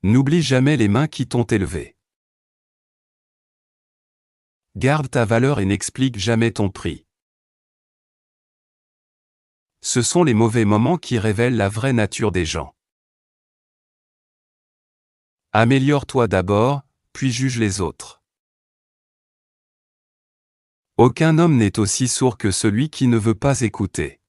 N'oublie jamais les mains qui t'ont élevé. Garde ta valeur et n'explique jamais ton prix. Ce sont les mauvais moments qui révèlent la vraie nature des gens. Améliore-toi d'abord, puis juge les autres. Aucun homme n'est aussi sourd que celui qui ne veut pas écouter.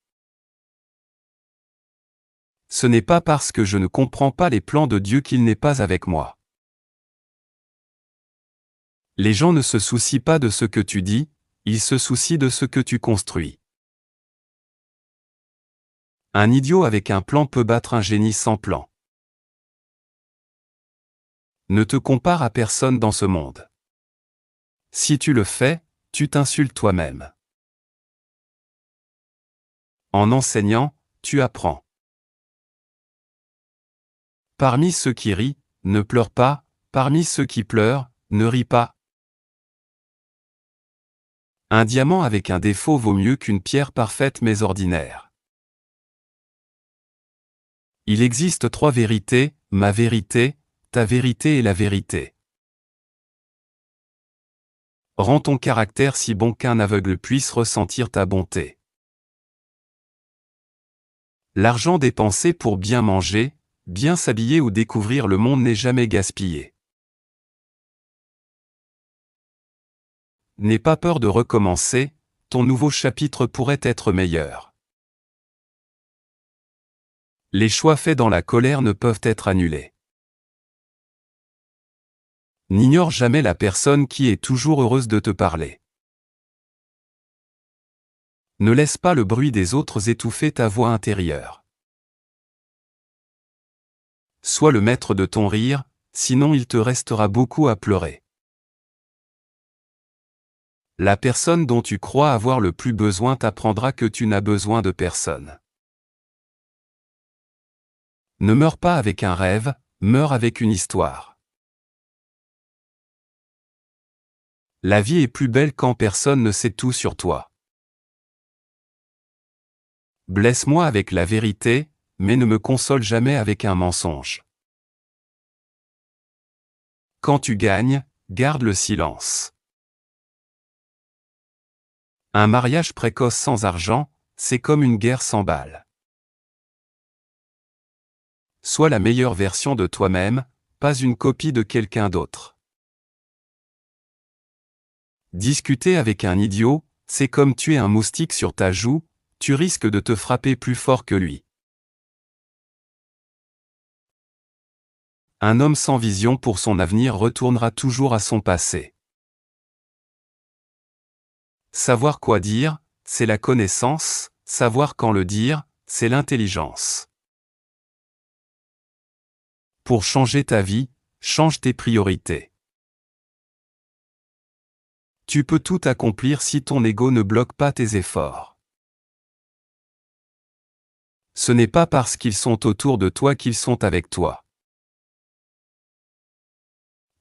Ce n'est pas parce que je ne comprends pas les plans de Dieu qu'il n'est pas avec moi. Les gens ne se soucient pas de ce que tu dis, ils se soucient de ce que tu construis. Un idiot avec un plan peut battre un génie sans plan. Ne te compare à personne dans ce monde. Si tu le fais, tu t'insultes toi-même. En enseignant, tu apprends. Parmi ceux qui rient, ne pleure pas, parmi ceux qui pleurent, ne ris pas. Un diamant avec un défaut vaut mieux qu'une pierre parfaite mais ordinaire. Il existe 3 vérités, ma vérité, ta vérité et la vérité. Rends ton caractère si bon qu'un aveugle puisse ressentir ta bonté. L'argent dépensé pour bien manger, bien s'habiller ou découvrir le monde n'est jamais gaspillé. N'aie pas peur de recommencer, ton nouveau chapitre pourrait être meilleur. Les choix faits dans la colère ne peuvent être annulés. N'ignore jamais la personne qui est toujours heureuse de te parler. Ne laisse pas le bruit des autres étouffer ta voix intérieure. Sois le maître de ton rire, sinon il te restera beaucoup à pleurer. La personne dont tu crois avoir le plus besoin t'apprendra que tu n'as besoin de personne. Ne meurs pas avec un rêve, meurs avec une histoire. La vie est plus belle quand personne ne sait tout sur toi. Blesse-moi avec la vérité, mais ne me console jamais avec un mensonge. Quand tu gagnes, garde le silence. Un mariage précoce sans argent, c'est comme une guerre sans balles. Sois la meilleure version de toi-même, pas une copie de quelqu'un d'autre. Discuter avec un idiot, c'est comme tuer un moustique sur ta joue, tu risques de te frapper plus fort que lui. Un homme sans vision pour son avenir retournera toujours à son passé. Savoir quoi dire, c'est la connaissance, savoir quand le dire, c'est l'intelligence. Pour changer ta vie, change tes priorités. Tu peux tout accomplir si ton ego ne bloque pas tes efforts. Ce n'est pas parce qu'ils sont autour de toi qu'ils sont avec toi.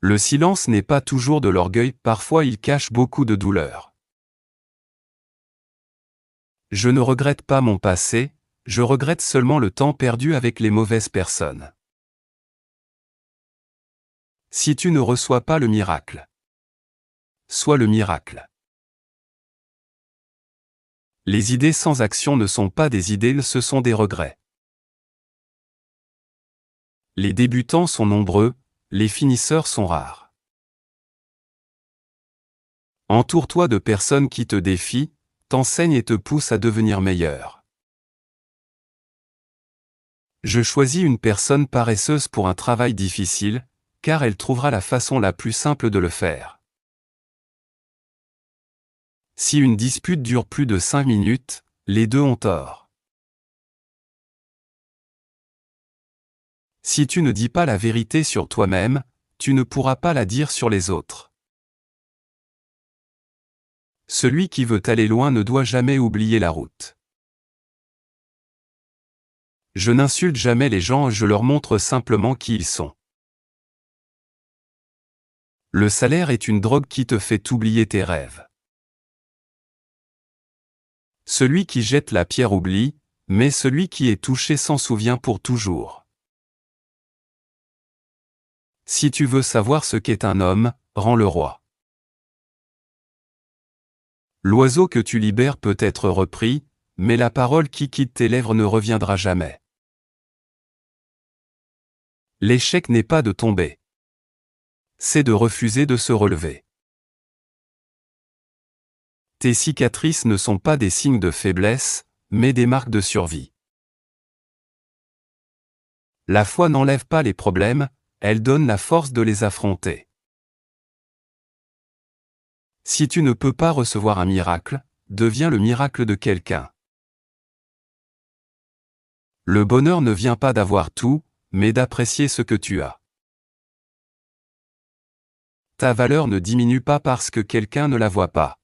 Le silence n'est pas toujours de l'orgueil, parfois il cache beaucoup de douleur. Je ne regrette pas mon passé, je regrette seulement le temps perdu avec les mauvaises personnes. Si tu ne reçois pas le miracle, sois le miracle. Les idées sans action ne sont pas des idées, ce sont des regrets. Les débutants sont nombreux, les finisseurs sont rares. Entoure-toi de personnes qui te défient, t'enseignent et te poussent à devenir meilleur. Je choisis une personne paresseuse pour un travail difficile, car elle trouvera la façon la plus simple de le faire. Si une dispute dure plus de 5 minutes, les deux ont tort. Si tu ne dis pas la vérité sur toi-même, tu ne pourras pas la dire sur les autres. Celui qui veut aller loin ne doit jamais oublier la route. Je n'insulte jamais les gens, je leur montre simplement qui ils sont. Le salaire est une drogue qui te fait oublier tes rêves. Celui qui jette la pierre oublie, mais celui qui est touché s'en souvient pour toujours. Si tu veux savoir ce qu'est un homme, rends-le roi. L'oiseau que tu libères peut être repris, mais la parole qui quitte tes lèvres ne reviendra jamais. L'échec n'est pas de tomber. C'est de refuser de se relever. Tes cicatrices ne sont pas des signes de faiblesse, mais des marques de survie. La foi n'enlève pas les problèmes, elle donne la force de les affronter. Si tu ne peux pas recevoir un miracle, deviens le miracle de quelqu'un. Le bonheur ne vient pas d'avoir tout, mais d'apprécier ce que tu as. Ta valeur ne diminue pas parce que quelqu'un ne la voit pas.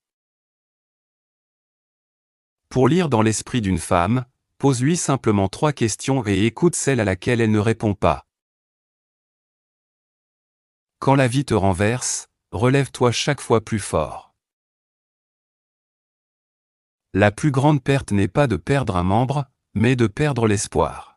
Pour lire dans l'esprit d'une femme, pose-lui simplement 3 questions et écoute celle à laquelle elle ne répond pas. Quand la vie te renverse, relève-toi chaque fois plus fort. La plus grande perte n'est pas de perdre un membre, mais de perdre l'espoir.